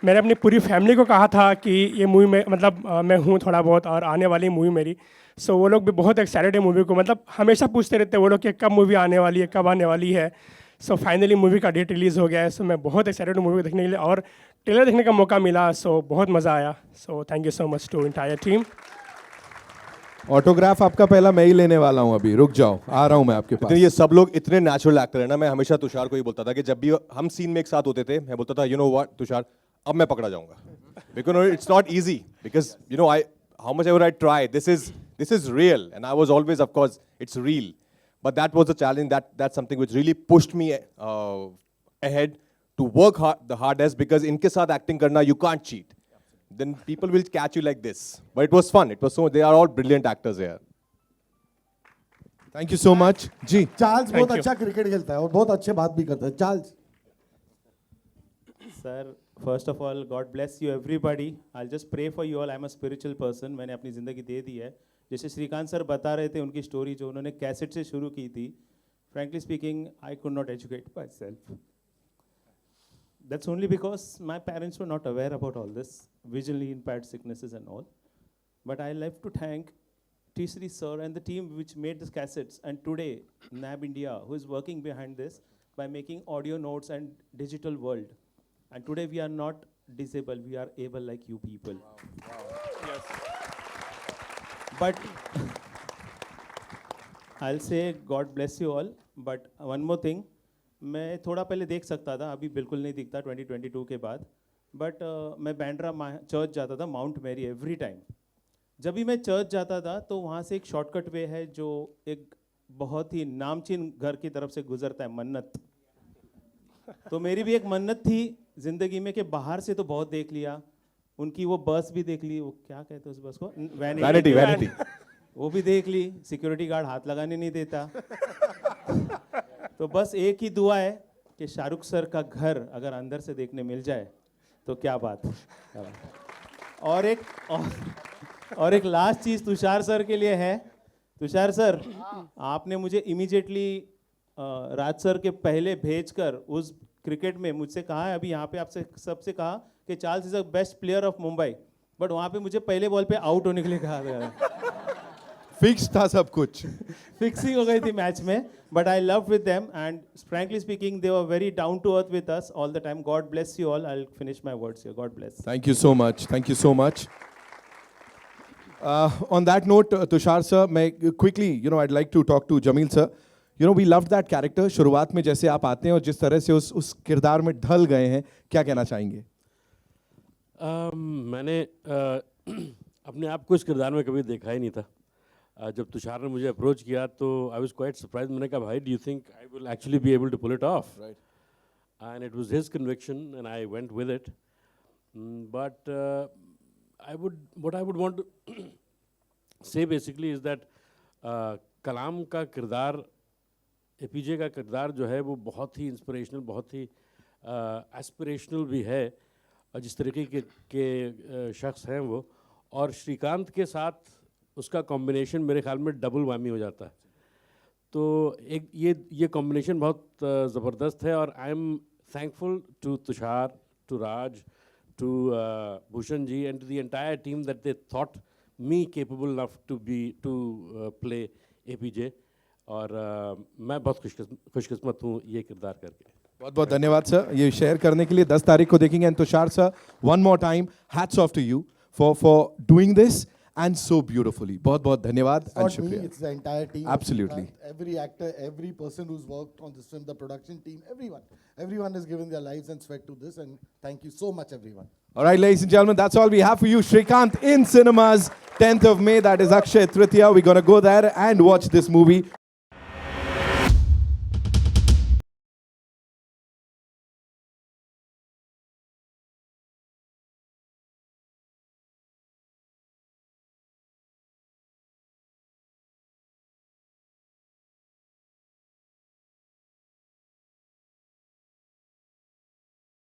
मैंने अपनी पूरी फैमिली को कहा था कि ये मूवी में मतलब मैं हूँ थोड़ा बहुत और आने वाली मूवी मेरी. सो वो लोग भी बहुत एक्साइटेड है मूवी को, मतलब हमेशा पूछते रहते हैं वो लोग कि कब मूवी आने वाली है, कब आने वाली है. सो फाइनली मूवी का डेट रिलीज़ हो गया है. सो मैं बहुत एक्साइटेड हूँ मूवी को देखने के लिए और ट्रेलर देखने का मौका मिला. सो बहुत मज़ा आया. So thank you so much to entire team. Autograph आपका पहला मैं ही लेने वाला हूँ अभी. रुक जाओ, आ रहा हूँ मैं आपके पास. ये सब लोग इतने नेचुरल एक्टर है ना. मैं हमेशा तुषार को ही बोलता था कि जब भी हम सीन में एक साथ होते थे, मैं बोलता था यू नो व्हाट तुषार, अब मैं पकड़ा जाऊंगा. Because it's not easy, because you know how much ever I try, this is real, and I was always, of course, it's real, but that was a challenge. That's something which really pushed me ahead to work hard, the hardest, because इनके साथ acting करना, you can't cheat. Then people will catch you like this. But it was fun. It was so. They are all brilliant actors here. Thank you so much. जी. Charles बहुत अच्छा cricket खेलता है और बहुत अच्छे बात भी करता है. Charles. Sir, first of all, God bless you everybody. I'll just pray for you all. I'm a spiritual person. मैंने अपनी ज़िंदगी दे दी है. जैसे श्रीकांत सर बता रहे थे उनकी स्टोरी जो उन्होंने कैसेट से शुरू की थी. Frankly speaking, I could not educate myself. That's only because my parents were not aware about all this, visually impaired sicknesses and all. But I love to thank T3 sir and the team which made these cassettes, and today NAB India, who is working behind this by making audio notes and digital world. And today we are not disabled, we are able like you people. Wow. Yes. But I'll say God bless you all. But one more thing, मैं थोड़ा पहले देख सकता था, अभी बिल्कुल नहीं दिखता 2022 के बाद. बट मैं बैंड्रा चर्च जाता था, माउंट मैरी, एवरी टाइम. जब भी मैं चर्च जाता था तो वहाँ से एक शॉर्टकट वे है जो एक बहुत ही नामचीन घर की तरफ से गुजरता है, मन्नत. तो मेरी भी एक मन्नत थी ज़िंदगी में कि बाहर से तो बहुत देख लिया, उनकी वो बस भी देख ली, वो क्या कहते हैं उस बस को, वैनिटी, वो भी देख ली. सिक्योरिटी गार्ड हाथ लगाने नहीं देता. तो बस एक ही दुआ है कि शाहरुख सर का घर अगर अंदर से देखने मिल जाए तो क्या बात. और एक लास्ट चीज़ तुषार सर के लिए है. तुषार सर, आपने मुझे इमीडिएटली राज सर के पहले भेजकर उस क्रिकेट में मुझसे कहा है, अभी यहाँ पे आपसे सबसे कहा कि Charles is the best player of Mumbai, but वहाँ पे मुझे पहले बॉल पे आउट होने के लिए कहा गया। फिक्स था सब कुछ। फिक्सिंग हो गई थी मैच में, but I love with them and frankly speaking they were very down to earth with us all the time. God bless you all. I will finish my words here. God bless. Thank you so much. Thank you so much. On that note, Tushar sir, may quickly, I'd like to talk to Jamil sir. We loved that character. शुरुआत में जैसे आप आते हैं और जिस तरह से उस किरदार में ढल गए हैं, क्या कहना चाहेंगे? मैंने अपने आप को इस किरदार में कभी देखा ही नहीं था. जब तुषार ने मुझे अप्रोच किया तो आई वाज क्वाइट सरप्राइज. मैंने कहा भाई, do you think I will actually be able to pull it off? Right. And it was his conviction and I went with it. But what I would want to say basically is that Kalam का किरदार, APJ का किरदार जो है वो बहुत ही inspirational, बहुत ही aspirational भी है, और जिस तरीके के शख्स हैं वो, और श्रीकांत के साथ उसका कॉम्बिनेशन मेरे ख्याल में डबल वामी हो जाता है. तो एक ये कॉम्बिनेशन बहुत ज़बरदस्त है, और I am thankful to Tushar, to Raj, to Bhushan ji and to the entire team that they thought me capable enough to play APJ. और मैं बहुत खुशकिस्मत हूँ ये किरदार करके. बहुत बहुत धन्यवाद सर ये शेयर करने के लिए. 10 तारीख को देखेंगे. And Tushar sir, one more time, hats off to you for doing this and so beautifully. बहुत बहुत धन्यवाद. It's not me, it's the entire team. Absolutely. Every actor, every person who's worked on this film, the production team, everyone has given their lives and sweat to this, and thank you so much, everyone. All right, ladies and gentlemen, that's all we have for you. Shrikant in cinemas, 10th of May. That is Akshay Tritiya. We're going to go there and watch this movie.